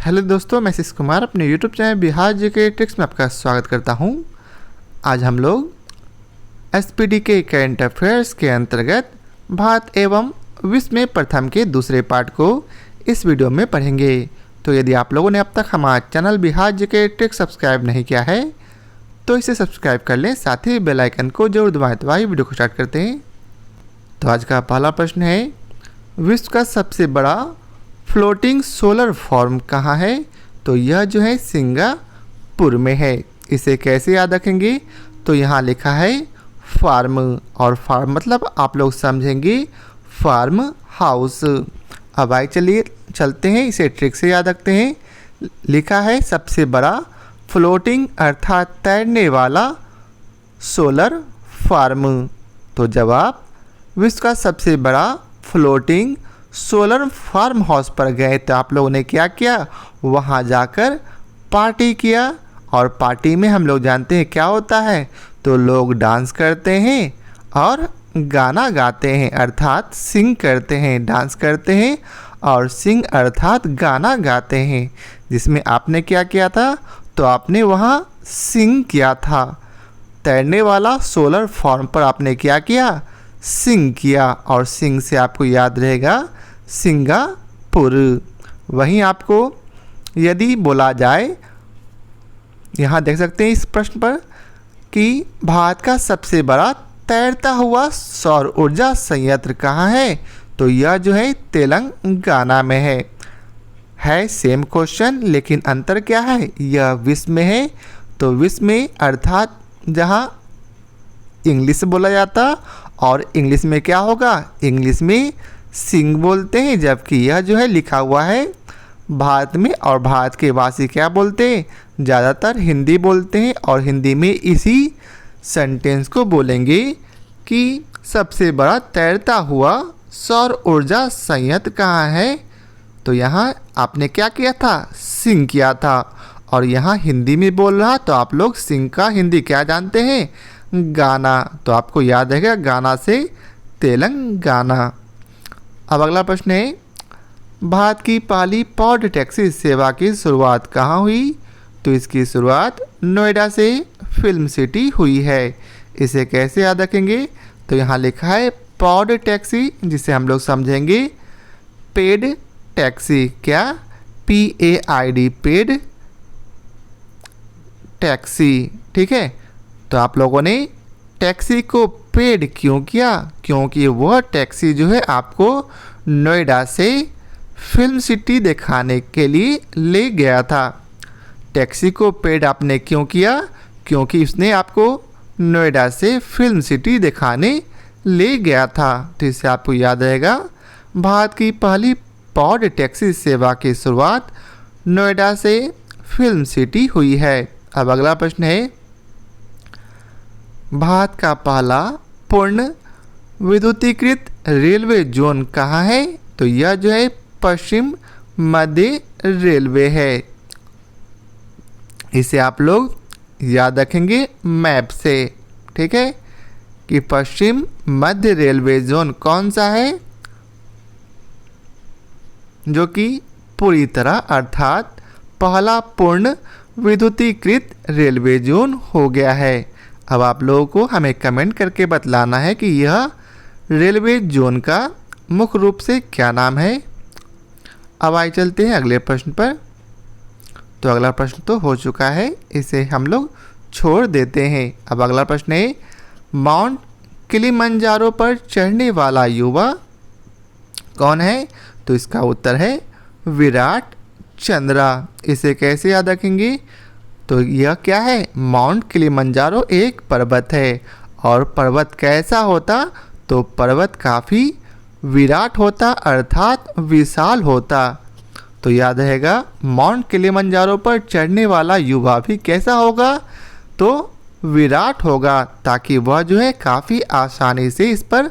Hello दोस्तों, मैं शिश कुमार अपने YouTube channel Bihar GK tricks में आपका स्वागत करता हूं। आज हम लोग एसपीडी के करंट अफेयर्स के अंतर्गत भारत एवं विश्व में प्रथम के दूसरे पार्ट को इस वीडियो में पढ़ेंगे। तो यदि आप लोगों ने अब तक हमारा channel Bihar GK tricks subscribe नहीं किया है तो इसे सब्सक्राइब कर लें, साथ ही बेल आइकन को जरूर दबाएं। तो आइए वीडियो को स्टार्ट करते हैं। तो आज का पहला प्रश्न है, विश्व का सबसे बड़ा फ्लोटिंग सोलर फार्म कहाँ है? तो यह जो है सिंगापुर में है। इसे कैसे याद रखेंगे? तो यहाँ लिखा है फार्म, और फार्म मतलब आप लोग समझेंगे फार्म हाउस। अब आइए चलिए चलते हैं, इसे ट्रिक से याद रखते हैं। लिखा है सबसे बड़ा फ्लोटिंग अर्थात तैरने वाला सोलर फार्म। तो जवाब विश्व का सबसे बड़ा फ्लोटिंग सोलर फार्म हाउस पर गए तो आप लोगों ने क्या किया? वहाँ जाकर पार्टी किया। और पार्टी में हम लोग जानते हैं क्या होता है, तो लोग डांस करते हैं और गाना गाते हैं, अर्थात सिंग करते हैं। डांस करते हैं और सिंग अर्थात गाना गाते हैं। जिसमें आपने क्या किया था? तो आपने वहाँ सिंग किया था। तैरने वाला सोलर फार्म पर आपने क्या किया? सिंग किया। और सिंग से आपको याद रहेगा सिंगापुर। वहीं आपको यदि बोला जाए, यहाँ देख सकते हैं इस प्रश्न पर कि भारत का सबसे बड़ा तैरता हुआ सौर ऊर्जा संयंत्र कहाँ है? तो यह जो है तेलंगाना में है सेम क्वेश्चन, लेकिन अंतर क्या है? यह विश्व में है। तो विश्व में अर्थात जहाँ इंग्लिश बोला जाता, और इंग्लिश में क्या होगा? इंग्लिश में सिंग बोलते हैं, जबकि यह जो है लिखा हुआ है भारत में। और भारत के वासी क्या बोलते हैं? ज़्यादातर हिंदी बोलते हैं, और हिंदी में इसी सेंटेंस को बोलेंगे कि सबसे बड़ा तैरता हुआ सौर ऊर्जा संयंत्र कहाँ है? तो यहाँ आपने क्या किया था? सिंग किया था। और यहाँ हिंदी में बोल रहा, तो आप लोग सिंग का हिंदी क्या जानते हैं? गाना। तो आपको याद रहेगा गाना से तेलंगाना। अब अगला प्रश्न है, भारत की पहली पॉड टैक्सी सेवा की शुरुआत कहाँ हुई? तो इसकी शुरुआत नोएडा से फिल्म सिटी हुई है। इसे कैसे याद रखेंगे? तो यहाँ लिखा है पॉड टैक्सी, जिसे हम लोग समझेंगे पेड टैक्सी। क्या? PAID, paid taxi. ठीक है। तो आप लोगों ने टैक्सी को पेड क्यों किया? क्योंकि वह टैक्सी जो है आपको नोएडा से फिल्म सिटी दिखाने के लिए ले गया था। टैक्सी को पेड आपने क्यों किया? क्योंकि उसने आपको नोएडा से फिल्म सिटी दिखाने ले गया था। तो इससे आपको याद रहेगा भारत की पहली पॉड टैक्सी सेवा की शुरुआत नोएडा से फिल्म सिटी हुई है। अब अगला प्रश्न है, भारत का पहला पूर्ण विद्युतीकृत रेलवे जोन कहाँ है? तो यह जो है पश्चिम मध्य रेलवे है। इसे आप लोग याद रखेंगे मैप से। ठीक है, कि पश्चिम मध्य रेलवे जोन कौन सा है? जो कि पूरी तरह अर्थात पहला पूर्ण विद्युतीकृत रेलवे जोन हो गया है। अब आप लोगों को हमें कमेंट करके बतलाना है कि यह रेलवे जोन का मुख्य रूप से क्या नाम है। अब आइए चलते हैं अगले प्रश्न पर। तो अगला प्रश्न तो हो चुका है, इसे हम लोग छोड़ देते हैं। अब अगला प्रश्न है, माउंट किलिमंजारो पर चढ़ने वाला युवा कौन है? तो इसका उत्तर है विराट चंद्रा। इसे कैसे याद रखेंगे? तो यह क्या है? माउंट किलिमंजारो एक पर्वत है। और पर्वत कैसा होता? तो पर्वत काफ़ी विराट होता, अर्थात विशाल होता। तो याद रहेगा माउंट किलिमंजारो पर चढ़ने वाला युवा भी कैसा होगा? तो विराट होगा, ताकि वह जो है काफ़ी आसानी से इस पर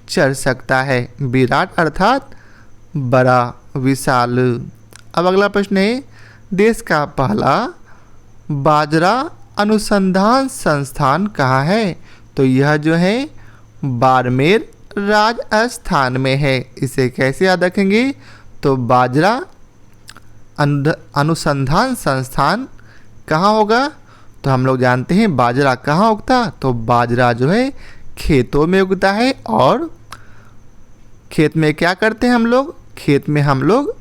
चढ़ सकता है। विराट अर्थात बड़ा, विशाल। अब अगला प्रश्न है, देश का पहला बाजरा अनुसंधान संस्थान कहाँ है? तो यह जो है बाड़मेर राजस्थान में है। इसे कैसे याद रखेंगे? तो बाजरा अनुसंधान संस्थान कहाँ होगा? तो हम लोग जानते हैं बाजरा कहाँ उगता? तो बाजरा जो है खेतों में उगता है। और खेत में क्या करते हैं हम लोग? खेत में हम लोग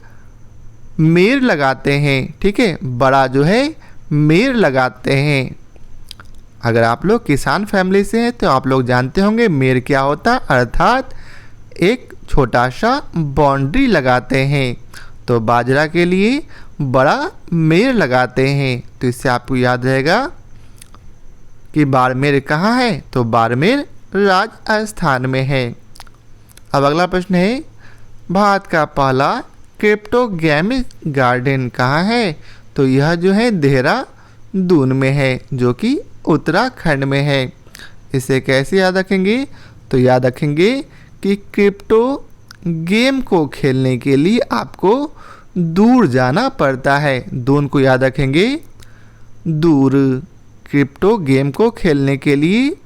मेड़ लगाते हैं। ठीक है, बड़ा जो है मेड़ लगाते हैं। अगर आप लोग किसान फैमिली से हैं तो आप लोग जानते होंगे मेड़ क्या होता है, अर्थात एक छोटा सा बाउंड्री लगाते हैं। तो बाजरा के लिए बड़ा मेड़ लगाते हैं। तो इससे आपको याद रहेगा कि बाड़मेर कहाँ है? तो बाड़मेर राजस्थान में है। अब अगला प्रश्न है, भारत का पहला क्रिप्टोगेमिक गार्डन कहाँ है? तो यह जो है देहरादून में है, जो कि उत्तराखंड में है। इसे कैसे याद रखेंगे? तो याद रखेंगे कि क्रिप्टो गेम को खेलने के लिए आपको दूर जाना पड़ता है। दून को याद रखेंगे, दूर। क्रिप्टो गेम को खेलने के लिए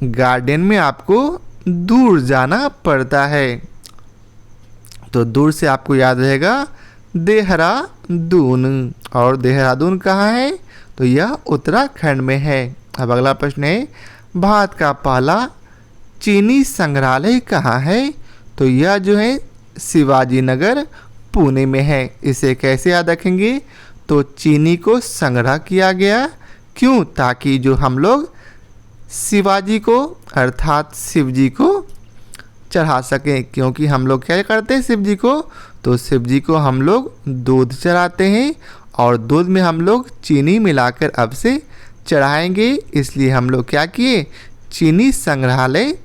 गार्डन में आपको दूर जाना पड़ता है। तो दूर से आपको याद रहेगा देहरादून। और देहरादून कहाँ है? तो यह उत्तराखंड में है। अब अगला प्रश्न है, भारत का पहला चीनी संग्रहालय कहाँ है? तो यह जो है शिवाजी नगर पुणे में है। इसे कैसे याद रखेंगे? तो चीनी को संग्रह किया गया, क्यों? ताकि जो हम लोग शिवाजी को अर्थात शिव जी को चढ़ा सकें। क्योंकि हम लोग क्या करते हैं शिव जी को? तो शिव जी को हम लोग दूध चढ़ाते हैं और दूध में हम लोग चीनी मिलाकर अब से चढ़ाएंगे। इसलिए हम लोग क्या किए? चीनी संग्रहालय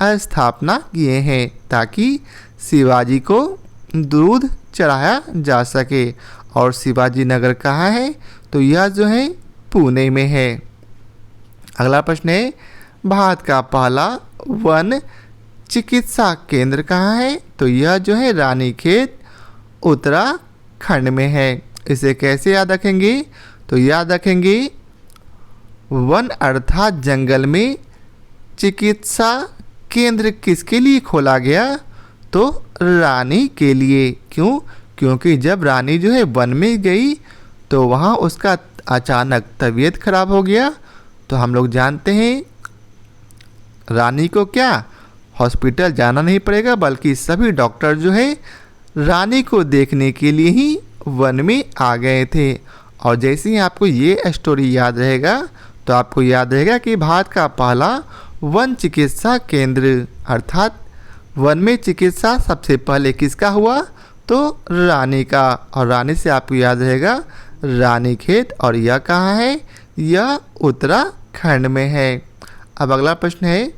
स्थापना किए हैं ताकि शिवाजी को दूध चढ़ाया जा सके। और शिवाजी नगर कहाँ है? तो यह जो है पुणे में है। अगला प्रश्न है, भारत का पहला वन चिकित्सा केंद्र कहाँ है? तो यह जो है रानीखेत उत्तराखंड में है। इसे कैसे याद रखेंगे? तो याद रखेंगे वन अर्थात जंगल में चिकित्सा केंद्र किसके लिए खोला गया? तो रानी के लिए। क्यों? क्योंकि जब रानी जो है वन में गई तो वहाँ उसका अचानक तबीयत खराब हो गया। तो हम लोग जानते हैं रानी को क्या हॉस्पिटल जाना नहीं पड़ेगा, बल्कि सभी डॉक्टर जो है रानी को देखने के लिए ही वन में आ गए थे। और जैसे ही आपको ये स्टोरी याद रहेगा तो आपको याद रहेगा कि भारत का पहला वन चिकित्सा केंद्र अर्थात वन में चिकित्सा सबसे पहले किसका हुआ? तो रानी का। और रानी से आपको याद रहेगा रानीखेत। और यह कहाँ है? यह उत्तराखंड में है। अब अगला प्रश्न है,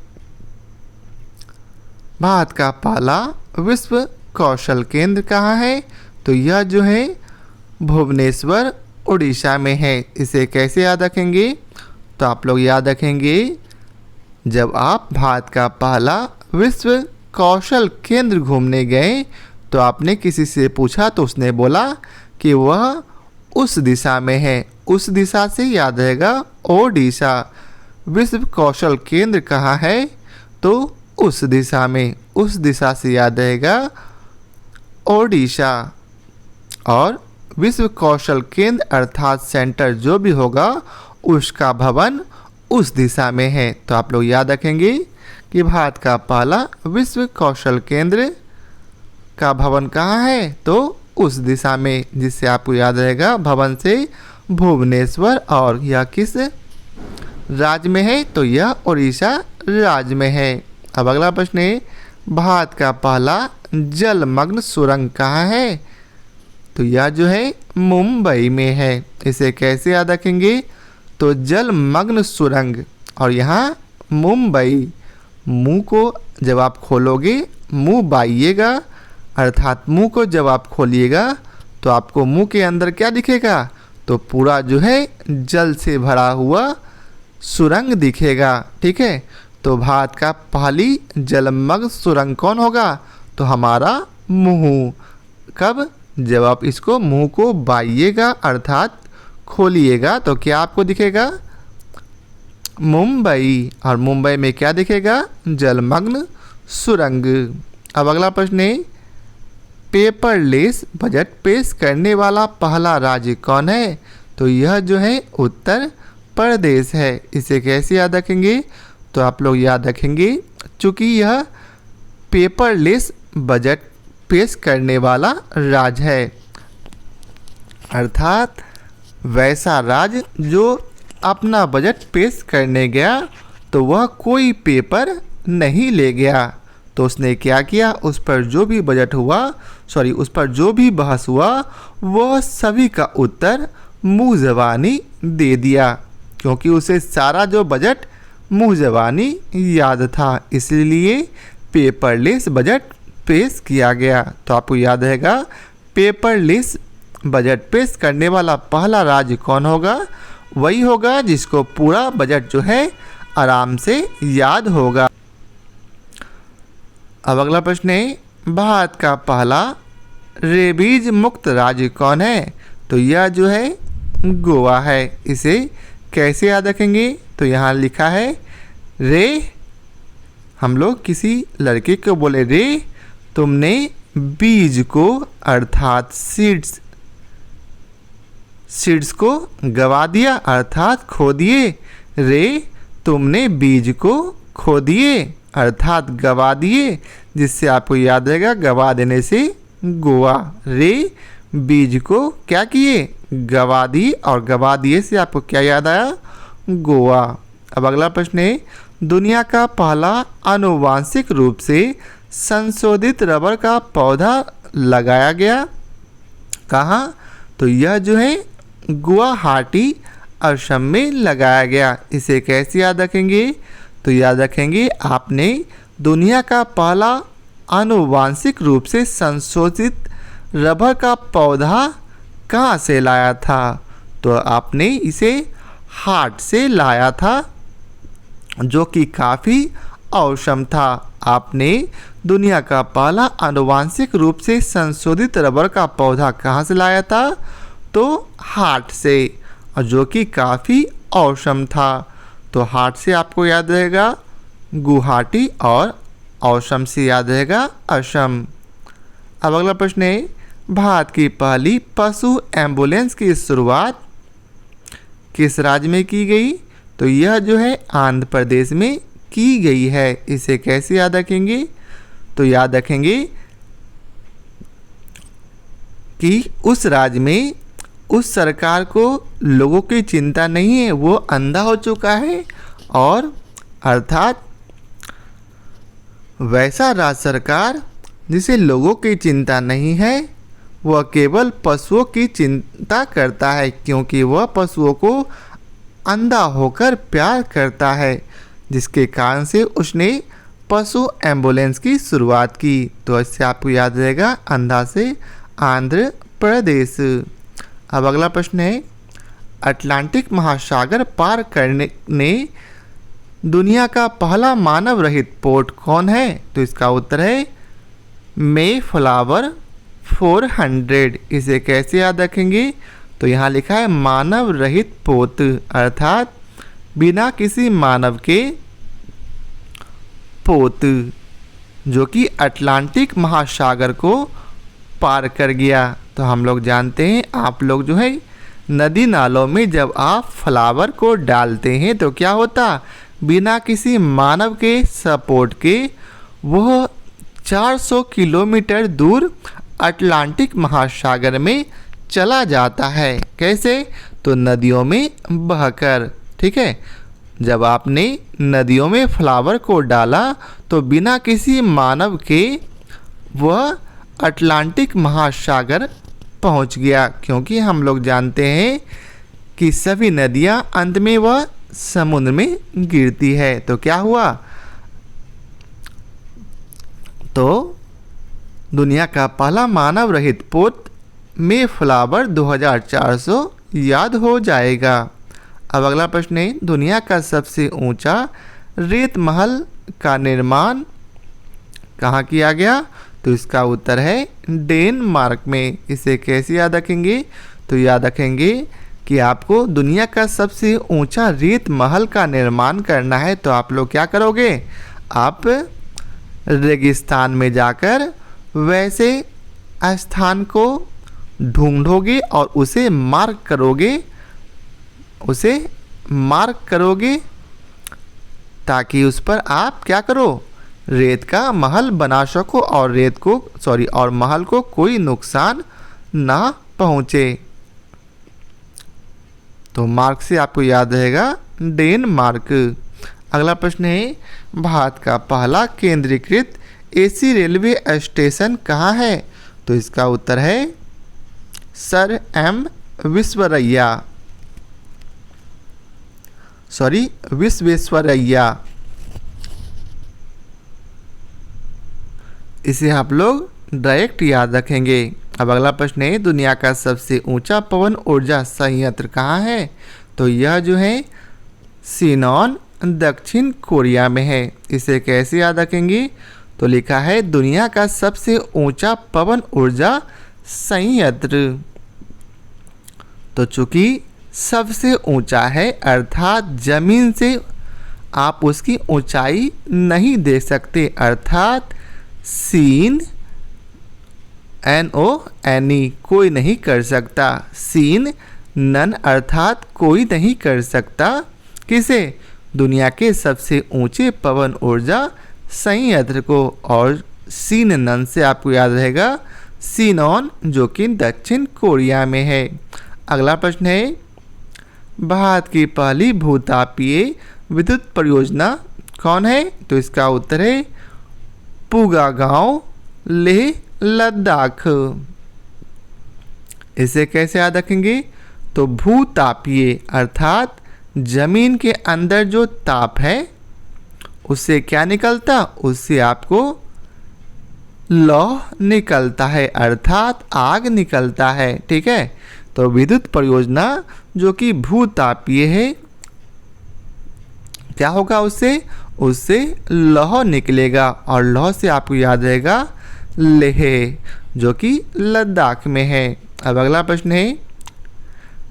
भारत का पहला विश्व कौशल केंद्र कहाँ है? तो यह जो है भुवनेश्वर उड़ीसा में है। इसे कैसे याद रखेंगे? तो आप लोग याद रखेंगे जब आप भारत का पहला विश्व कौशल केंद्र घूमने गए तो आपने किसी से पूछा तो उसने बोला कि वह उस दिशा में है। उस दिशा से याद रहेगा ओडिशा। विश्व कौशल केंद्र कहाँ है? तो उस दिशा में। उस दिशा से याद रहेगा ओडिशा। और विश्व कौशल केंद्र अर्थात सेंटर जो भी होगा उसका भवन उस दिशा में है। तो आप लोग याद रखेंगे कि भारत का पहला विश्व कौशल केंद्र का भवन कहाँ है? तो उस दिशा में, जिससे आपको याद रहेगा भवन से भुवनेश्वर। और यह किस राज्य में है? तो यह उड़ीसा राज्य में है। अब अगला प्रश्न है, भारत का पहला जलमग्न सुरंग कहाँ है? तो यह जो है मुंबई में है। इसे कैसे याद रखेंगे? तो जलमग्न सुरंग। और यहाँ मुंबई। मुंह को जब आप खोलोगे मुंह बाइएगा, अर्थात मुंह को जब आप खोलिएगा तो आपको मुंह के अंदर क्या दिखेगा? तो पूरा जो है जल से भरा हुआ सुरंग दिखेगा। ठीक है, तो भारत का पहली जलमग्न सुरंग कौन होगा? तो हमारा मुंह। कब? जब आप इसको मुंह को बाइएगा अर्थात खोलिएगा तो क्या आपको दिखेगा? मुंबई। और मुंबई में क्या दिखेगा? जलमग्न सुरंग। अब अगला प्रश्न है, पेपरलेस बजट पेश करने वाला पहला राज्य कौन है? तो यह जो है उत्तर प्रदेश है। इसे कैसे याद रखेंगे? तो आप लोग याद रखेंगे चूँकि यह पेपरलेस बजट पेश करने वाला राज्य है, अर्थात वैसा राज्य जो अपना बजट पेश करने गया तो वह कोई पेपर नहीं ले गया। तो उसने क्या किया, उस पर जो भी बजट हुआ उस पर जो भी बहस हुआ वह सभी का उत्तर मुँह ज़बानी दे दिया, क्योंकि उसे सारा जो बजट मुँह ज़बानी याद था, इसलिए पेपरलेस बजट पेश किया गया। तो आपको याद रहेगा पेपरलेस बजट पेश करने वाला पहला राज्य कौन होगा? वही होगा जिसको पूरा बजट जो है आराम से याद होगा। अब अगला प्रश्न है, भारत का पहला रेबीज मुक्त राज्य कौन है? तो यह जो है गोवा है। इसे कैसे याद रखेंगे? तो यहाँ लिखा है रे, हम लोग किसी लड़के को बोले रे तुमने बीज को अर्थात सीड्स को गवा दिया अर्थात खो दिए। रे तुमने बीज को खो दिए अर्थात गवा दिए, जिससे आपको याद रहेगा गवा देने से गोवा। रे बीज को क्या किए? गवा दिए, और गवा दिए से आपको क्या याद आया? गोवा। अब अगला प्रश्न है, दुनिया का पहला आनुवांशिक रूप से संशोधित रबर का पौधा लगाया गया कहाँ? तो यह जो है गुवाहाटी असम में लगाया गया। इसे कैसे याद रखेंगे? तो याद रखेंगे आपने दुनिया का पहला आनुवांशिक रूप से संशोधित रबर का पौधा कहाँ से लाया था? तो आपने इसे हार्ट से लाया था, जो कि काफ़ी औसम था। आपने दुनिया का पहला आनुवांशिक रूप से संशोधित रबर का पौधा कहाँ से लाया था? तो हार्ट से, और जो कि काफ़ी औसम था। तो हार्ट से आपको याद रहेगा गुवाहाटी, और औसम से याद रहेगा असम। अब अगला प्रश्न है, भारत की पहली पशु एम्बुलेंस की शुरुआत किस राज्य में की गई? तो यह जो है आंध्र प्रदेश में की गई है। इसे कैसे याद रखेंगे? तो याद रखेंगे कि उस राज्य में उस सरकार को लोगों की चिंता नहीं है, वो अंधा हो चुका है, और अर्थात वैसा राज्य सरकार जिसे लोगों की चिंता नहीं है, वह केवल पशुओं की चिंता करता है, क्योंकि वह पशुओं को अंधा होकर प्यार करता है, जिसके कारण से उसने पशु एम्बुलेंस की शुरुआत की। तो इससे आपको याद रहेगा अंधा से आंध्र प्रदेश। अब अगला प्रश्न है, अटलांटिक महासागर पार करने ने दुनिया का पहला मानव रहित पोर्ट कौन है? तो इसका उत्तर है मेफ्लावर 400। इसे कैसे याद रखेंगे? तो यहाँ लिखा है मानव रहित पोत, अर्थात बिना किसी मानव के पोत, जो कि अटलांटिक महासागर को पार कर गया। तो हम लोग जानते हैं, आप लोग जो है नदी नालों में जब आप फ्लावर को डालते हैं तो क्या होता? बिना किसी मानव के सपोर्ट के वह 400 किलोमीटर दूर अटलांटिक महासागर में चला जाता है। कैसे? तो नदियों में बहकर। ठीक है, जब आपने नदियों में फ्लावर को डाला तो बिना किसी मानव के वह अटलांटिक महासागर पहुंच गया, क्योंकि हम लोग जानते हैं कि सभी नदियां अंत में वह समुद्र में गिरती है। तो क्या हुआ? तो दुनिया का पहला मानव रहित पोत मेफ्लावर 2400 याद हो जाएगा। अब अगला प्रश्न है, दुनिया का सबसे ऊंचा रेत महल का निर्माण कहाँ किया गया? तो इसका उत्तर है डेनमार्क में। इसे कैसे याद रखेंगे? तो याद रखेंगे कि आपको दुनिया का सबसे ऊंचा रेत महल का निर्माण करना है, तो आप लोग क्या करोगे? आप रेगिस्तान में जाकर वैसे स्थान को ढूंढोगे और उसे मार्क करोगे ताकि उस पर आप क्या करो, रेत का महल बना सको और महल को कोई नुकसान ना पहुँचे। तो मार्क से आपको याद रहेगा डेनमार्क। अगला प्रश्न है, भारत का पहला केंद्रीकृत एसी रेलवे स्टेशन कहाँ है? तो इसका उत्तर है सर एम विश्वेश्वरैया। इसे आप लोग डायरेक्ट याद रखेंगे। अब अगला प्रश्न है, दुनिया का सबसे ऊंचा पवन ऊर्जा संयंत्र कहाँ है? तो यह जो है सिनोन दक्षिण कोरिया में है। इसे कैसे याद रखेंगे? तो लिखा है दुनिया का सबसे ऊंचा पवन ऊर्जा संयंत्र। तो चूंकि सबसे ऊंचा है अर्थात जमीन से आप उसकी ऊंचाई नहीं देख सकते, अर्थात सीन NONE कोई नहीं कर सकता, सीन नन अर्थात कोई नहीं कर सकता। किसे? दुनिया के सबसे ऊंचे पवन ऊर्जा संयंत्र को। और सीन नन से आपको याद रहेगा सिनोन, जो कि दक्षिण कोरिया में है। अगला प्रश्न है, भारत की पहली भूतापीय विद्युत परियोजना कौन है? तो इसका उत्तर है पुगा गांव, लेह लद्दाख। इसे कैसे याद रखेंगे? तो भूतापीय अर्थात जमीन के अंदर जो ताप है उससे क्या निकलता, उससे आपको लौह निकलता है अर्थात आग निकलता है। ठीक है, तो विद्युत परियोजना जो कि भूतापीय है, क्या होगा उससे लौह निकलेगा और लौह से आपको याद रहेगा लेह, जो कि लद्दाख में है। अब अगला प्रश्न है,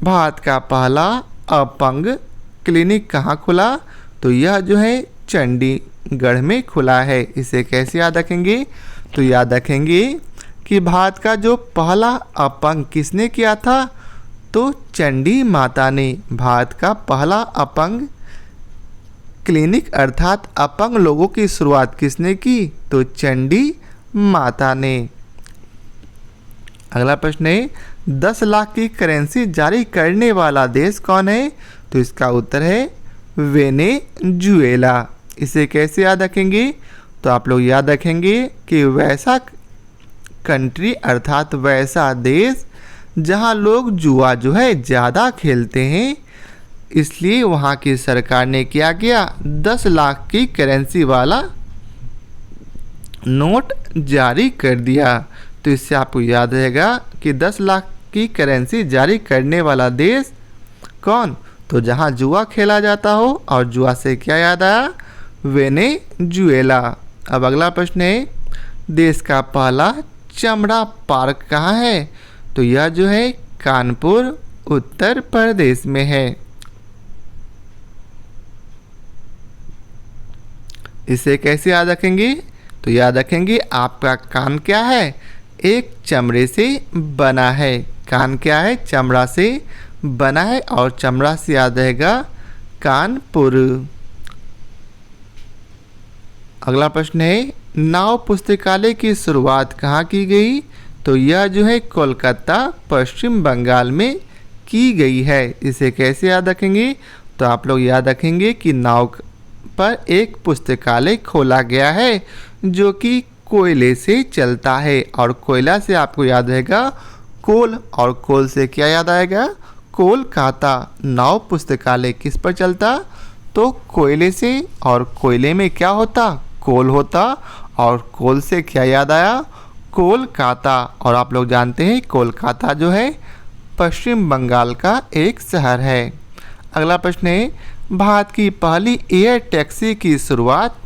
भारत का पहला अपंग क्लिनिक कहाँ खुला? तो यह जो है चंडीगढ़ में खुला है। इसे कैसे याद रखेंगे? तो याद रखेंगे कि भारत का जो पहला अपंग किसने किया था? तो चंडी माता ने। भारत का पहला अपंग क्लिनिक अर्थात अपंग लोगों की शुरुआत किसने की? तो चंडी माता ने। अगला प्रश्न है, 10 लाख की करेंसी जारी करने वाला देश कौन है? तो इसका उत्तर है वेनेजुएला। इसे कैसे याद रखेंगे? तो आप लोग याद रखेंगे कि वैसा कंट्री अर्थात वैसा देश जहां लोग जुआ जो है ज़्यादा खेलते हैं, इसलिए वहां की सरकार ने क्या किया, 10 लाख की करेंसी वाला नोट जारी कर दिया। तो इससे आपको याद रहेगा कि 10 लाख की करेंसी जारी करने वाला देश कौन? तो जहां जुआ खेला जाता हो, और जुआ से क्या याद आया? वेनेजुएला। अब अगला प्रश्न है, देश का पहला चमड़ा पार्क कहाँ है? तो यह जो है कानपुर उत्तर प्रदेश में है। इसे कैसे याद रखेंगे? तो याद रखेंगे आपका कान क्या है? एक चमड़े से बना है। कान क्या है? चमड़ा से बना है और चमड़ा से याद रहेगा कानपुर। अगला प्रश्न है, नाव पुस्तकालय की शुरुआत कहाँ की गई? तो यह जो है कोलकाता पश्चिम बंगाल में की गई है। इसे कैसे याद रखेंगे? तो आप लोग याद रखेंगे कि नाव पर एक पुस्तकालय खोला गया है जो कि कोयले से चलता है, और कोयला से आपको याद रहेगा कोल, और कोल से क्या याद आएगा? कोलकाता। नाव पुस्तकालय किस पर चलता? तो कोयले से, और कोयले में क्या होता? कोल होता, और कोल से क्या याद आया? कोलकाता। और आप लोग जानते हैं कोलकाता जो है पश्चिम बंगाल का एक शहर है। अगला प्रश्न है, भारत की पहली एयर टैक्सी की शुरुआत?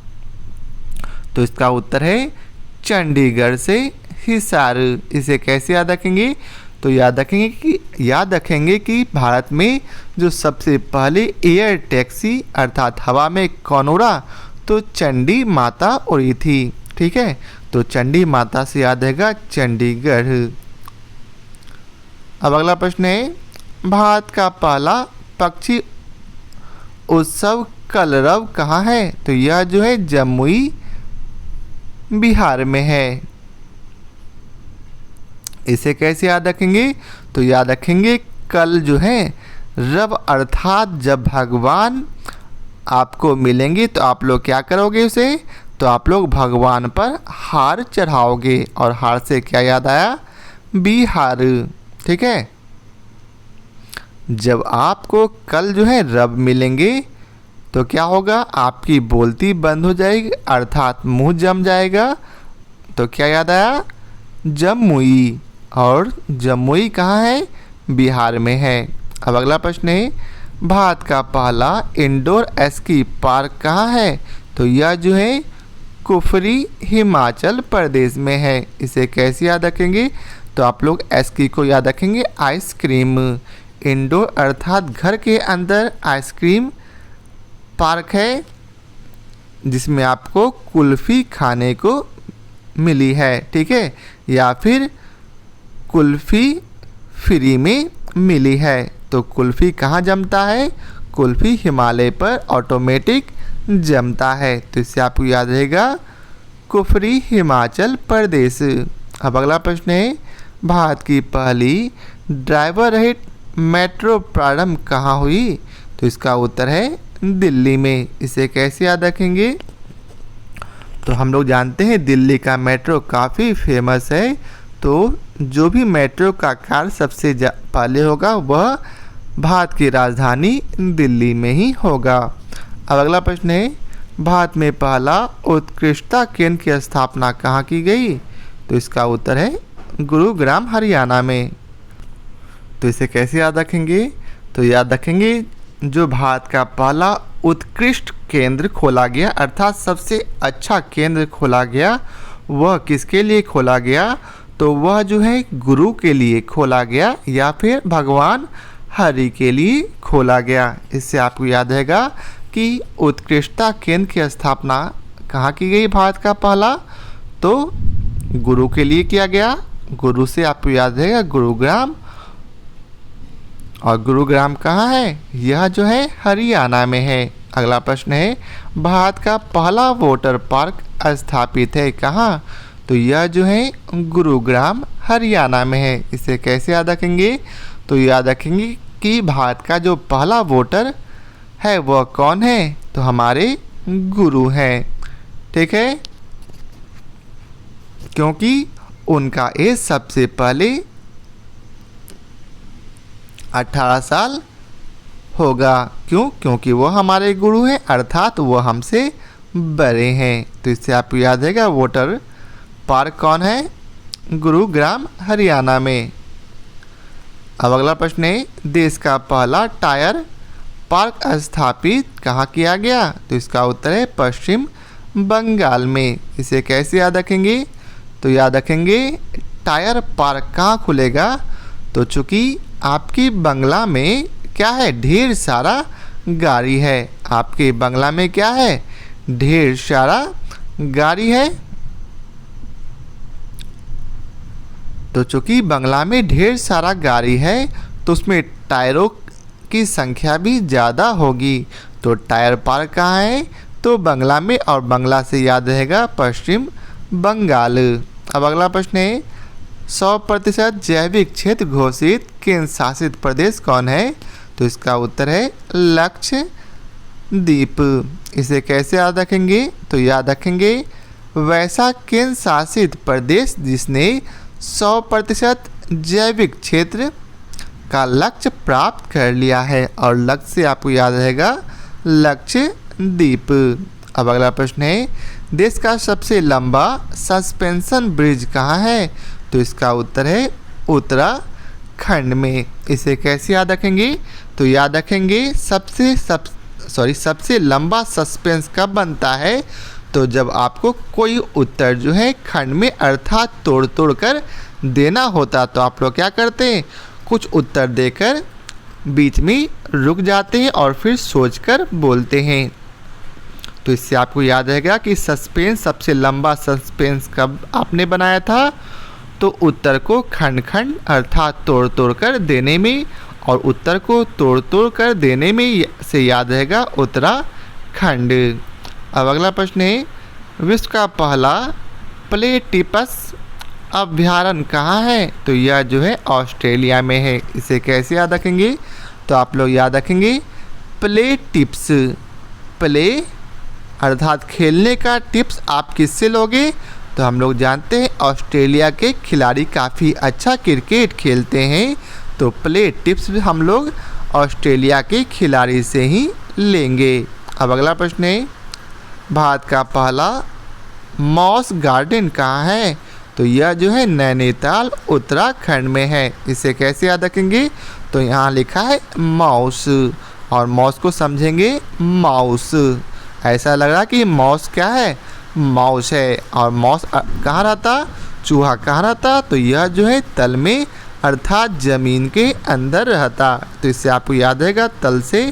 तो इसका उत्तर है चंडीगढ़ से हिसार। इसे कैसे याद रखेंगे? तो याद रखेंगे कि भारत में जो सबसे पहले एयर टैक्सी अर्थात हवा में कौन उड़ा? तो चंडी माता उड़ी थी। ठीक है, तो चंडी माता से याद रहेगा चंडीगढ़। अब अगला प्रश्न है, भारत का पहला पक्षी उत्सव कलरव कहाँ है? तो यह जो है जमुई बिहार में है। इसे कैसे याद रखेंगे? तो याद रखेंगे कल जो है रव अर्थात जब भगवान आपको मिलेंगे तो आप लोग क्या करोगे उसे? तो आप लोग भगवान पर हार चढ़ाओगे, और हार से क्या याद आया? बिहार। ठीक है, जब आपको कल जो है रब मिलेंगे तो क्या होगा? आपकी बोलती बंद हो जाएगी, अर्थात मुंह जम जाएगा। तो क्या याद आया? जमुई। और जमुई कहाँ है? बिहार में है। अब अगला प्रश्न है, भारत का पहला इंडोर स्की पार्क कहाँ है? तो यह जो है कुफरी हिमाचल प्रदेश में है। इसे कैसे याद रखेंगे? तो आप लोग स्की को याद रखेंगे आइसक्रीम। इंडोर अर्थात घर के अंदर आइसक्रीम पार्क है जिसमें आपको कुल्फ़ी खाने को मिली है। ठीक है, या फिर कुल्फ़ी फ्री में मिली है। तो कुल्फ़ी कहाँ जमता है? कुल्फ़ी हिमालय पर ऑटोमेटिक जमता है। तो इससे आपको याद रहेगा कुफरी हिमाचल प्रदेश। अब अगला प्रश्न है, भारत की पहली ड्राइवर रहित मेट्रो प्रारंभ कहाँ हुई? तो इसका उत्तर है दिल्ली में। इसे कैसे याद रखेंगे? तो हम लोग जानते हैं दिल्ली का मेट्रो काफ़ी फेमस है। तो जो भी मेट्रो का कार्य सबसे पहले होगा वह भारत की राजधानी दिल्ली में ही होगा। अब अगला प्रश्न है, भारत में पहला उत्कृष्टता केंद्र की स्थापना कहाँ की गई? तो इसका उत्तर है गुरुग्राम हरियाणा में। तो इसे कैसे याद रखेंगे? तो याद रखेंगे जो भारत का पहला उत्कृष्ट केंद्र खोला गया अर्थात सबसे अच्छा केंद्र खोला गया वह किसके लिए खोला गया? तो वह जो है गुरु के लिए खोला गया या फिर भगवान हरि के लिए खोला गया। इससे आपको याद रहेगा कि उत्कृष्टता केंद्र की स्थापना कहाँ की गई भारत का पहला? तो गुरु के लिए किया गया। गुरु से आपको याद रहेगा गुरुग्राम, और गुरुग्राम कहाँ है? यह जो है हरियाणा में है। अगला प्रश्न है, भारत का पहला वाटर पार्क स्थापित है कहाँ? तो यह जो है गुरुग्राम हरियाणा में है। इसे कैसे याद रखेंगे? तो याद रखेंगे कि भारत का जो पहला वोटर है वह कौन है? तो हमारे गुरु हैं। ठीक है, क्योंकि उनका एज सबसे पहले 18 साल होगा। क्यों? क्योंकि वो हमारे गुरु हैं अर्थात वो हमसे बड़े हैं। तो इससे आपको याद रहेगा वाटर पार्क कौन है? गुरुग्राम हरियाणा में। अब अगला प्रश्न है, देश का पहला टायर पार्क स्थापित कहाँ किया गया? तो इसका उत्तर है पश्चिम बंगाल में। इसे कैसे याद रखेंगे? तो याद रखेंगे टायर पार्क कहाँ खुलेगा? तो चूँकि आपकी बंगला में क्या है? ढेर सारा गाड़ी है। आपके बंगला में क्या है? ढेर सारा गाड़ी है। तो चूँकि बंगला में ढेर सारा गाड़ी है तो उसमें टायरों की संख्या भी ज़्यादा होगी। तो टायर पार्क कहाँ है? तो बंगला में, और बंगला से याद रहेगा पश्चिम बंगाल। अब अगला प्रश्न है, 100% जैविक क्षेत्र घोषित केंद्र शासित प्रदेश कौन है? तो इसका उत्तर है लक्षद्वीप। इसे कैसे याद रखेंगे? तो याद रखेंगे वैसा केंद्र शासित प्रदेश जिसने 100% जैविक क्षेत्र का लक्ष्य प्राप्त कर लिया है, और लक्ष्य से आपको याद रहेगा लक्षद्वीप। अब अगला प्रश्न है, देश का सबसे लंबा सस्पेंशन ब्रिज कहाँ है? तो इसका उत्तर है उत्तराखंड में। इसे कैसे याद रखेंगे? तो याद रखेंगे सबसे लंबा सस्पेंस कब बनता है? तो जब आपको कोई उत्तर जो है खंड में अर्थात तोड़ तोड़ कर देना होता तो आप लोग क्या करते हैं? कुछ उत्तर देकर बीच में रुक जाते हैं और फिर सोचकर बोलते हैं। तो इससे आपको याद रहेगा कि सस्पेंस, सबसे लंबा सस्पेंस कब आपने बनाया था, तो उत्तर को खंड खंड अर्थात तोड़ तोड़ कर देने में, और उत्तर को तोड़ तोड़ कर देने में से याद रहेगा उत्तराखंड। अब अगला प्रश्न है, विश्व का पहला प्लेटिपस अभ्यारण्य कहाँ है, तो यह जो है ऑस्ट्रेलिया में है। इसे कैसे याद रखेंगे, तो आप लोग याद रखेंगे प्ले टिप्स, प्ले अर्थात खेलने का, टिप्स आप किससे लोगे, तो हम लोग जानते हैं ऑस्ट्रेलिया के खिलाड़ी काफ़ी अच्छा क्रिकेट खेलते हैं, तो प्ले टिप्स हम लोग ऑस्ट्रेलिया के खिलाड़ी से ही लेंगे। अब अगला प्रश्न है, भारत का पहला मॉस गार्डन कहाँ है, तो यह जो है नैनीताल उत्तराखंड में है। इसे कैसे याद रखेंगे, तो यहाँ लिखा है माउस, और माउस को समझेंगे माउस, ऐसा लग रहा कि माउस क्या है, माउस है, और माउस कहाँ रहता, चूहा कहाँ रहता, तो यह जो है तल में अर्थात ज़मीन के अंदर रहता। तो इससे आपको याद रहेगा तल से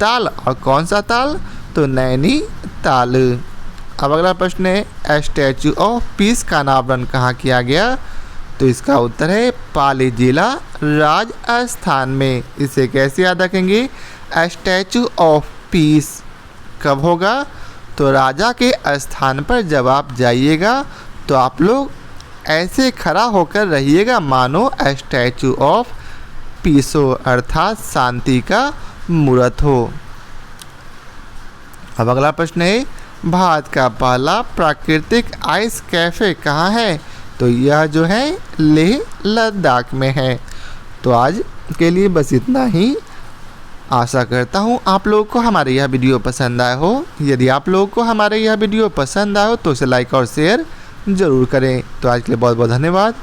ताल, और कौन सा ताल, तो नैनीताल। अब अगला प्रश्न है, स्टैचू ऑफ पीस का अनावरण कहाँ किया गया, तो इसका उत्तर है पाली जिला राजस्थान में। इसे कैसे याद रखेंगे, स्टैचू ऑफ पीस कब होगा, तो राजा के स्थान पर जब आप जाइएगा तो आप लोग ऐसे खड़ा होकर रहिएगा मानो स्टैचू ऑफ पीस हो, अर्थात शांति का मूर्त हो। अब अगला प्रश्न है, भारत का पहला प्राकृतिक आइस कैफ़े कहाँ है, तो यह जो है लेह लद्दाख में है। तो आज के लिए बस इतना ही। आशा करता हूँ आप लोगों को हमारे यह वीडियो पसंद आया हो। यदि आप लोगों को हमारे यह वीडियो पसंद आया हो तो उसे लाइक और शेयर ज़रूर करें। तो आज के लिए बहुत बहुत धन्यवाद।